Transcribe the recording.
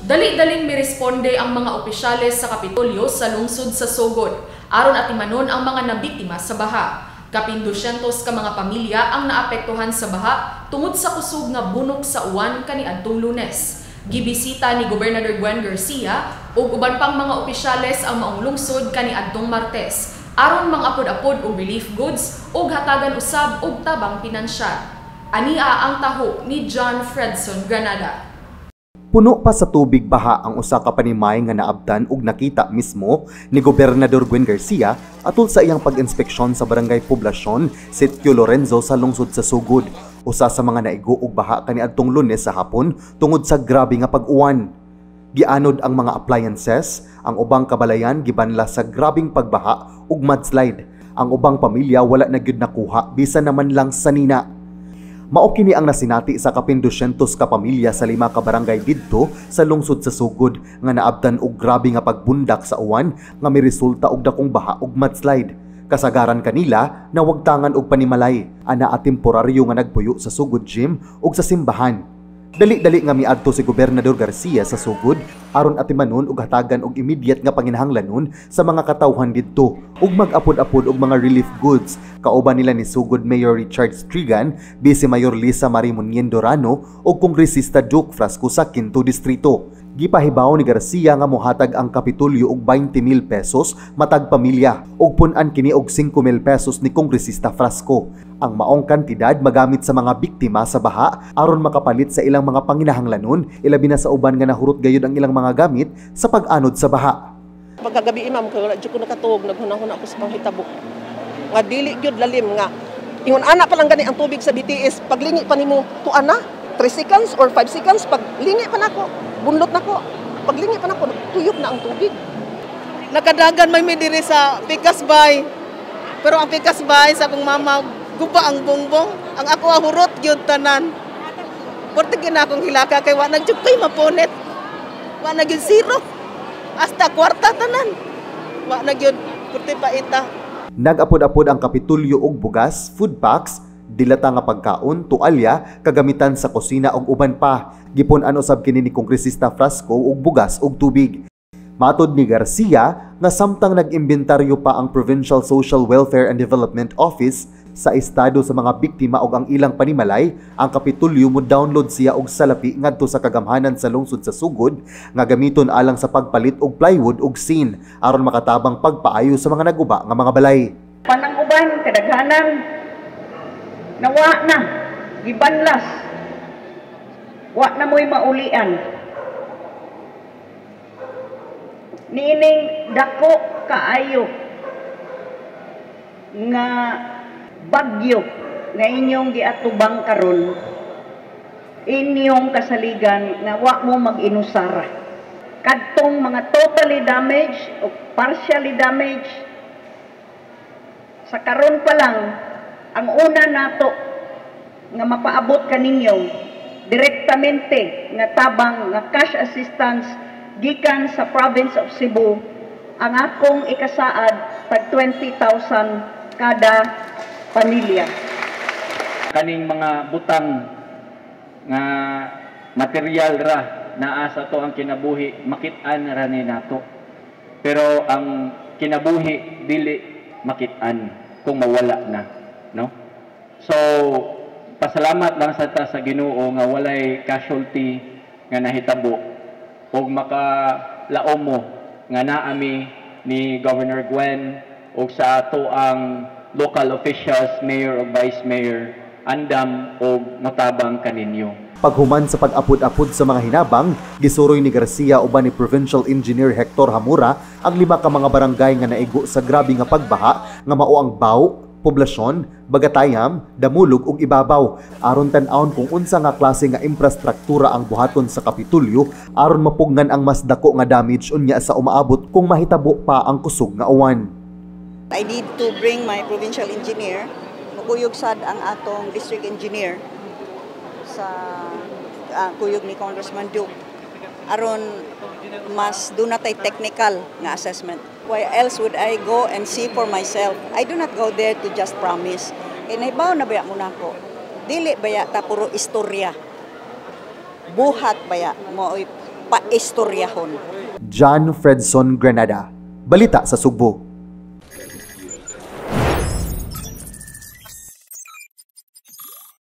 Dali-daling miresponde ang mga opisyales sa Kapitolyo sa lungsod sa Sogod, aron atimanon ang mga nabiktima sa baha. Kapin 200 ka mga pamilya ang naapektuhan sa baha tungod sa kusog nga bunok sa uwan kaniadtong Lunes. Gibisita ni Gobernador Gwen Garcia ug uban pang mga opisyales ang maong lungsod kaniadtong Martes aron mangapod-apod og relief goods ug hatagan usab og tabang pinansyal. Ania ang taho ni John Fredson Granada. Puno pa sa tubig baha ang usa ka panimay nga naabtan ug nakita mismo ni Gobernador Gwen Garcia atol sa iyang pag-inspeksyon sa barangay Poblasyon, Sitio Lorenzo sa lungsod sa Sugod. Usa sa mga naigo og baha kaniadtong Lunes sa hapon tungod sa grabe nga pag-uwan. Gianod ang mga appliances, ang ubang kabalayan gibanla sa grabing pagbaha ug mudslide. Ang ubang pamilya wala na gyud nakuha bisan naman lang sanina. Mao kini ang nasinati sa kapin 200 ka pamilya sa 5 ka barangay didto sa lungsod sa Sugod nga naabtan og grabe nga pagbundak sa uwan nga miresulta og dakong baha ug mudslide. Kasagaran kanila nawagtangan og panimalay ana at temporaryo nga nagpuyo sa Sugod Gym ug sa simbahan. Dali-dali nga miadto si Gobernador Garcia sa Sugod aron atimanon ug hatagan og immediate nga panginahanglanon sa mga katawhan didto ug mag-apod-apod og mga relief goods. Kauban nila ni Sugod Mayor Richard Strigan, Vice Mayor Lisa Marimonien Dorano ug Kongresista Duke Frasco sa 5 distrito. Gipahibaw ni Garcia nga mohatag ang Kapitolyo og 20,000 pesos matag pamilya ug pun-an kini og 5,000 pesos ni Kongresista Frasco. Ang maong kantidad magamit sa mga biktima sa baha aron makapalit sa ilang mga panginahanglanon, ilabi na sa uban nga nahurot gayud ang ilang mga gamit sa pag-anod sa baha. Pagkagabi imam ko wala jud ko nakatuog, naghunahuna ko sa panghitabo. Nga dili gyud lalim nga ingon ana pa lang gani ang tubig sa BTS, paglingi pa nimo tuan na 3 seconds or 5 seconds, paglingi pa nako bunlot nako, paglingi pa nako tuyok na ang tubig. Nakadagan may diri sa Pikas Bay, pero ang Pikas Bay sa akong mama guba ang bongbong, ang ako ahurot gyud tanan. Porte gina akong hilaka kay wa nagjugtoy mapunet, wa na gyud zero hasta kwarta tanan, wa na gyud porte paita. Nag-apod-apod ang Kapitolyo og bugas, food packs, dilata nga pagkaon, tualya, kagamitan sa kusina ug uban pa. Gipon-an usab kini ni Kongresista Frasco og bugas ug tubig. Matod ni Garcia nga samtang nag-imbentaryo pa ang Provincial Social Welfare and Development Office sa estado sa mga biktima ug ang ilang panimalay, ang Kapitolyo mo download siya og salapi ngadto sa kagamhanan sa lungsod sa Sugod nga gamiton alang sa pagpalit og plywood ug sin aron makatabang pagpaayo sa mga naguba nga mga balay. Panang uban kadaghanan nawa na gibanlas, wa na mo'y maulian. Niining dako kaayo nga bagyo nga inyong giatubang karon, inyong kasaligan nga wa mo mag-inusara. Kadtong mga totally damaged o partially damaged, sa karon pa lang ang una nato nga mapaabot kaninyo direktamente nga tabang nga cash assistance gikan sa province of Cebu, ang akong ikasaad tag 20,000 kada pamilya. Kaning mga butang nga material ra naa sa to ang kinabuhi makit-an ra ni nato. Pero ang kinabuhi dili makit-an kung mawala na, no? So pasalamat lang sa ta sa Ginoo nga walay casualty nga nahitabo ug makalaom mo nga naami ni Governor Gwen ug sa ato ang local officials, mayor o vice mayor, andam o notabang kaninyo. Paghuman sa pag-apod-apod sa mga hinabang, gisuroy ni Garcia uban ni Provincial Engineer Hector Hamura ang 5 ka mga barangay nga naigo sa grabe nga pagbaha nga mao ang Bao, Poblasyon, Bagatayam, Damulog ug Ibabaw aron tan-awon kung unsa nga klase nga infrastruktura ang buhaton sa Kapitolyo aron mapugnan ang mas dako nga damage unya sa umaabot kung mahitabo pa ang kusog nga uwan. I need to bring my provincial engineer, makuyog sad ang atong district engineer sa kuyog ni Congressman Duke aron mas do not technical nga assessment. Why else would I go and see for myself? I do not go there to just promise. Nahibaw na baya muna ko. Dili baya ta puro istorya. Buhat baya mo paistoryahon. John Fredson Granada, Balita sa Sugbo.